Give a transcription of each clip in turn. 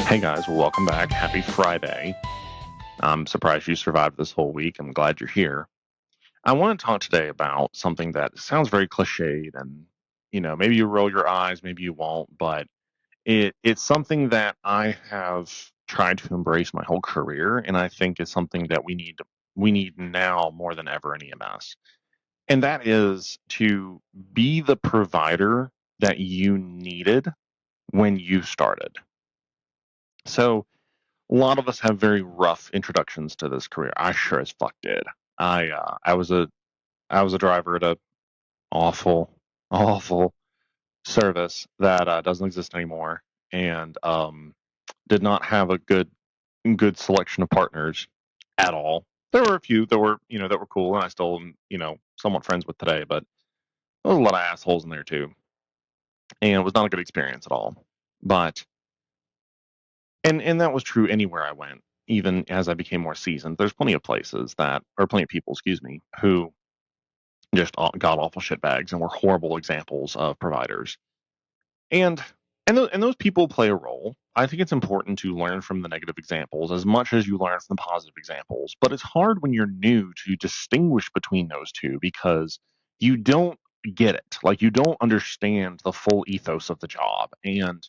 Hey guys, welcome back. Happy Friday. I'm surprised you survived this whole week. I'm glad you're here. I want to talk today about something that sounds very cliched and, maybe you roll your eyes, maybe you won't, but it's something that I have tried to embrace my whole career, and I think it's something that we need now more than ever in EMS. And that is to be the provider that you needed when you started. So, a lot of us have very rough introductions to this career. I sure as fuck did. I was a driver at a awful awful service that doesn't exist anymore, and did not have a good selection of partners at all. There were a few that were cool, and I still am somewhat friends with today, but there was a lot of assholes in there too, and it was not a good experience at all. But and that was true anywhere I went, even as I became more seasoned. There's plenty of places or plenty of people, excuse me, who just god awful shitbags and were horrible examples of providers. And and those people play a role. I think it's important to learn from the negative examples as much as you learn from the positive examples. But it's hard when you're new to distinguish between those two because you don't get it. Like you don't understand the full ethos of the job and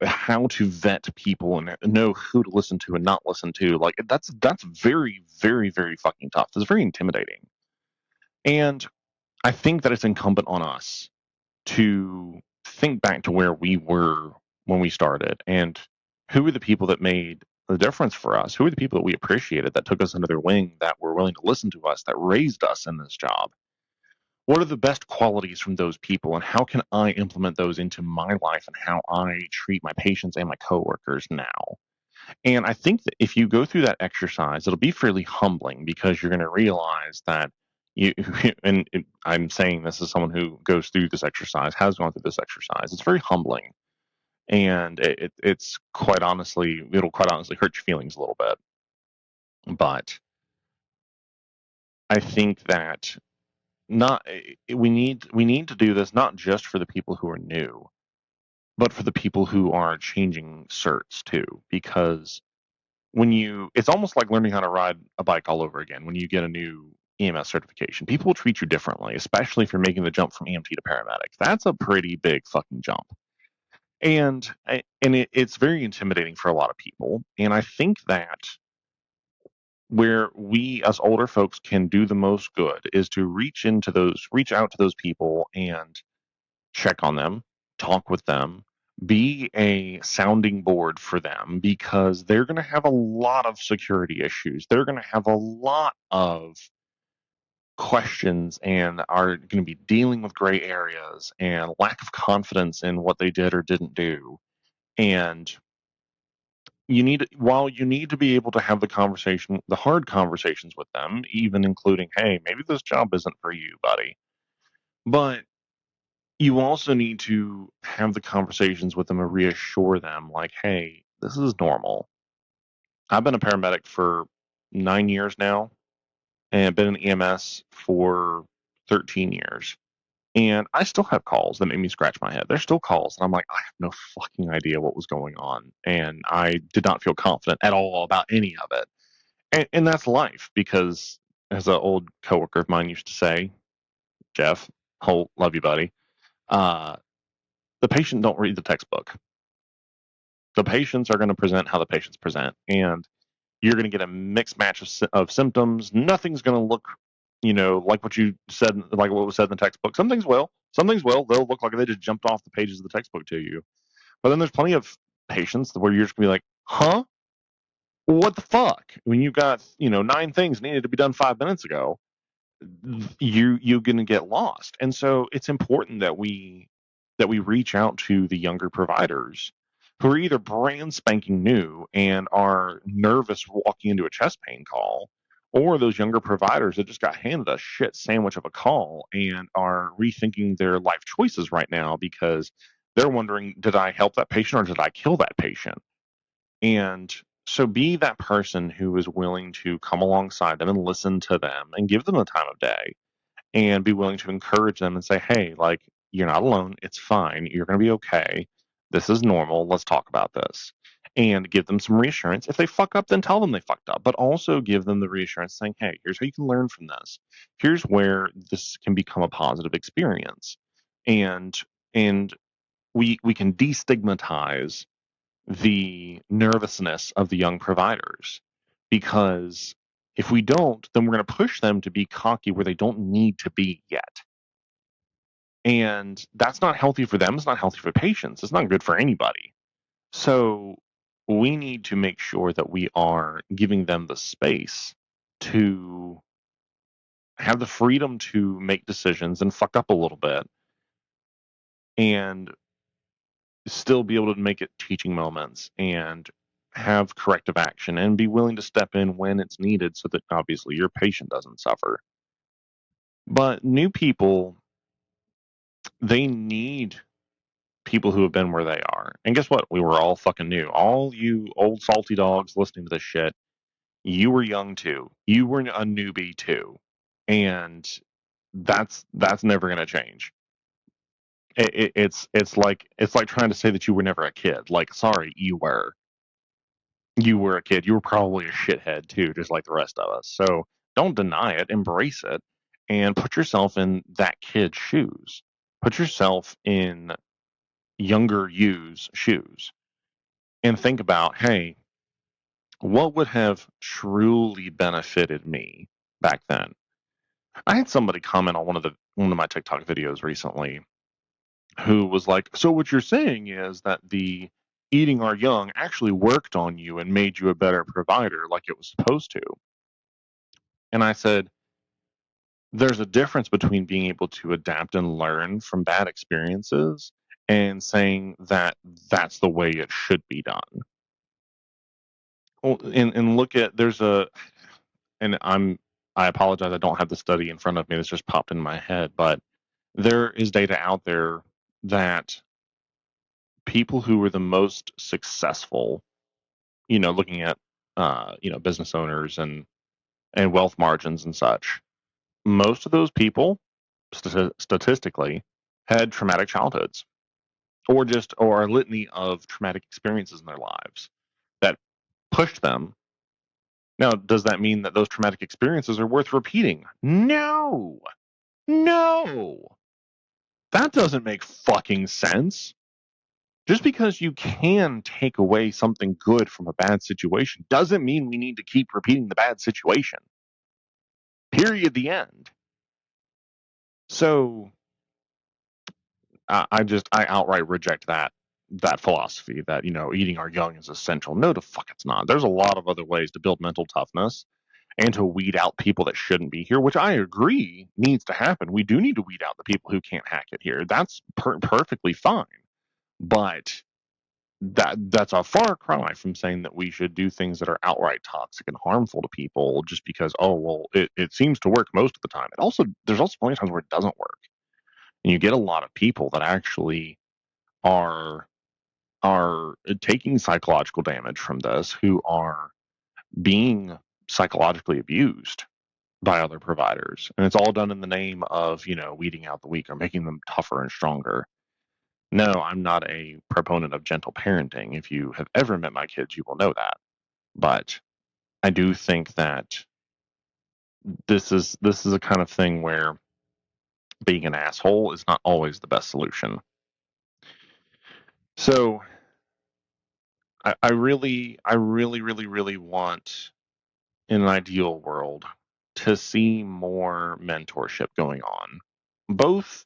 how to vet people and know who to listen to and not listen to. Like that's very, very, very fucking tough. It's very intimidating. And I think that it's incumbent on us to think back to where we were when we started and who were the people that made the difference for us? Who are the people that we appreciated that took us under their wing, that were willing to listen to us, that raised us in this job? What are the best qualities from those people, and how can I implement those into my life and how I treat my patients and my coworkers now? And I think that if you go through that exercise, it'll be fairly humbling because you're going to realize that you, and I'm saying this as someone who goes through this exercise, has gone through this exercise. It's very humbling. And it'll quite honestly hurt your feelings a little bit. But I think that not we need to do this not just for the people who are new, but for the people who are changing certs too, because it's almost like learning how to ride a bike all over again when you get a new EMS certification. People will treat you differently, especially if you're making the jump from EMT to paramedic. That's a pretty big fucking jump. And it's very intimidating for a lot of people. And I think that where we as older folks can do the most good is to reach out to those people and check on them, talk with them, be a sounding board for them because they're going to have a lot of security issues. They're going to have a lot of questions and are going to be dealing with gray areas and lack of confidence in what they did or didn't do. And while you need to be able to have the hard conversations with them, even including, hey, maybe this job isn't for you, buddy. But you also need to have the conversations with them and reassure them, like, hey, this is normal. I've been a paramedic for 9 years now, and I've been in EMS for 13 years. And I still have calls that make me scratch my head. There's still calls, and I'm like, I have no fucking idea what was going on. And I did not feel confident at all about any of it. And that's life, because as an old coworker of mine used to say, Jeff Holt, love you, buddy. The patient don't read the textbook. The patients are going to present how the patients present, and you're going to get a mixed match of symptoms. Nothing's going to look, like what you said, like what was said in the textbook. Some things will. Some things will. They'll look like they just jumped off the pages of the textbook to you. But then there's plenty of patients where you're just going to be like, huh? What the fuck? When you've got, 9 things needed to be done 5 minutes ago, you're going to get lost. And so it's important that we reach out to the younger providers who are either brand spanking new and are nervous walking into a chest pain call, or those younger providers that just got handed a shit sandwich of a call and are rethinking their life choices right now because they're wondering, did I help that patient or did I kill that patient? And so be that person who is willing to come alongside them and listen to them and give them the time of day and be willing to encourage them and say, hey, like, you're not alone. It's fine. You're going to be okay. This is normal. Let's talk about this. And give them some reassurance. If they fuck up, then tell them they fucked up, but also give them the reassurance saying, hey, here's how you can learn from this. Here's where this can become a positive experience. And we can destigmatize the nervousness of the young providers, because if we don't, then we're going to push them to be cocky where they don't need to be yet. And that's not healthy for them. It's not healthy for patients. It's not good for anybody. So we need to make sure that we are giving them the space to have the freedom to make decisions and fuck up a little bit and still be able to make it teaching moments and have corrective action and be willing to step in when it's needed so that obviously your patient doesn't suffer. But new people, they need people who have been where they are. And guess what? We were all fucking new. All you old salty dogs listening to this shit, you were young too. You were a newbie too. And that's never going to change. It's like trying to say that you were never a kid. Like, sorry, you were a kid. You were probably a shithead too, just like the rest of us. So don't deny it, embrace it, and put yourself in that kid's shoes. Put yourself in younger you's shoes and think about, hey, what would have truly benefited me back then? I had somebody comment on one of my TikTok videos recently who was like, so what you're saying is that the eating our young actually worked on you and made you a better provider like it was supposed to. And I said, there's a difference between being able to adapt and learn from bad experiences and saying that that's the way it should be done. Well, and look at, and I apologize, I don't have the study in front of me. This just popped in my head, but there is data out there that people who were the most successful, looking at, business owners and wealth margins and such, most of those people, statistically, had traumatic childhoods or a litany of traumatic experiences in their lives that pushed them. Now, does that mean that those traumatic experiences are worth repeating? No. No. That doesn't make fucking sense. Just because you can take away something good from a bad situation doesn't mean we need to keep repeating the bad situation. Period. The end. So I outright reject that philosophy that, eating our young is essential. No, the fuck it's not. There's a lot of other ways to build mental toughness and to weed out people that shouldn't be here, which I agree needs to happen. We do need to weed out the people who can't hack it here. That's perfectly fine. But that's a far cry from saying that we should do things that are outright toxic and harmful to people just because, oh, well, it seems to work most of the time. There's also plenty of times where it doesn't work. And you get a lot of people that actually are taking psychological damage from this, who are being psychologically abused by other providers. And it's all done in the name of, weeding out the weak or making them tougher and stronger. No, I'm not a proponent of gentle parenting. If you have ever met my kids, you will know that. But I do think that this is a kind of thing where being an asshole is not always the best solution. So I really, really want, in an ideal world, to see more mentorship going on, both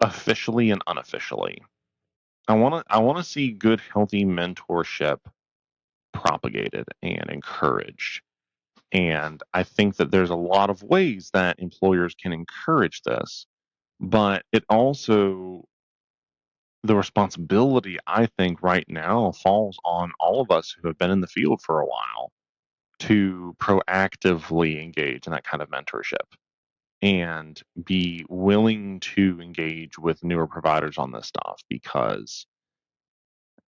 officially and unofficially. I want to see good, healthy mentorship propagated and encouraged. And I think that there's a lot of ways that employers can encourage this, but it also, the responsibility, I think, right now falls on all of us who have been in the field for a while to proactively engage in that kind of mentorship and be willing to engage with newer providers on this stuff, because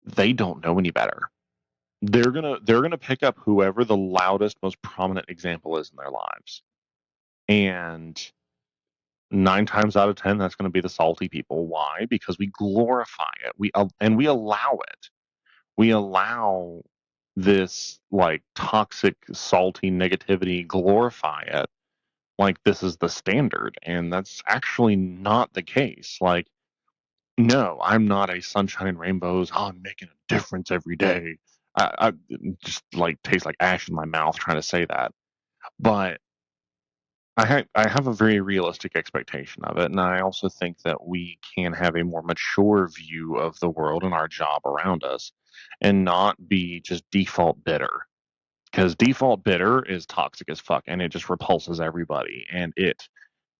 they don't know any better. They're gonna pick up whoever the loudest, most prominent example is in their lives. And 9 times out of 10, that's going to be the salty people. Why? Because we glorify it. We allow it. We allow this like toxic, salty negativity, glorify it like this is the standard, and that's actually not the case. Like, no, I'm not a sunshine and rainbows. Oh, I'm making a difference every day. I just like taste like ash in my mouth trying to say that, but I have a very realistic expectation of it, and I also think that we can have a more mature view of the world and our job around us, and not be just default bitter. Because default bitter is toxic as fuck, and it just repulses everybody, and it,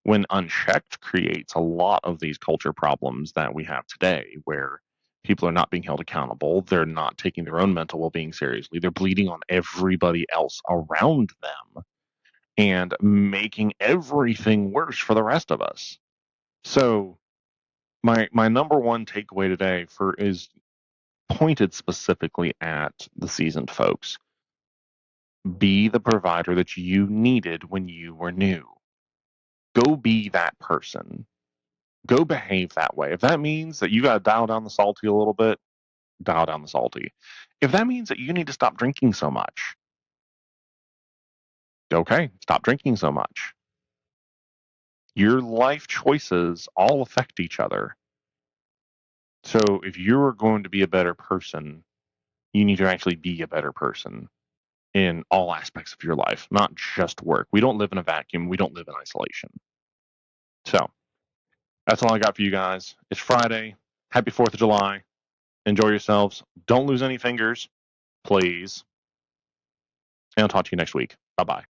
when unchecked, creates a lot of these culture problems that we have today, where people are not being held accountable, they're not taking their own mental well-being seriously, they're bleeding on everybody else around them and making everything worse for the rest of us. So my number one takeaway today for is pointed specifically at the seasoned folks. Be the provider that you needed when you were new. Go be that person. Go behave that way. If that means that you got to dial down the salty a little bit, dial down the salty. If that means that you need to stop drinking so much, okay, stop drinking so much. Your life choices all affect each other. So if you're going to be a better person, you need to actually be a better person in all aspects of your life, not just work. We don't live in a vacuum. We don't live in isolation. So that's all I got for you guys. It's Friday. Happy 4th of July. Enjoy yourselves. Don't lose any fingers, please. And I'll talk to you next week. Bye-bye.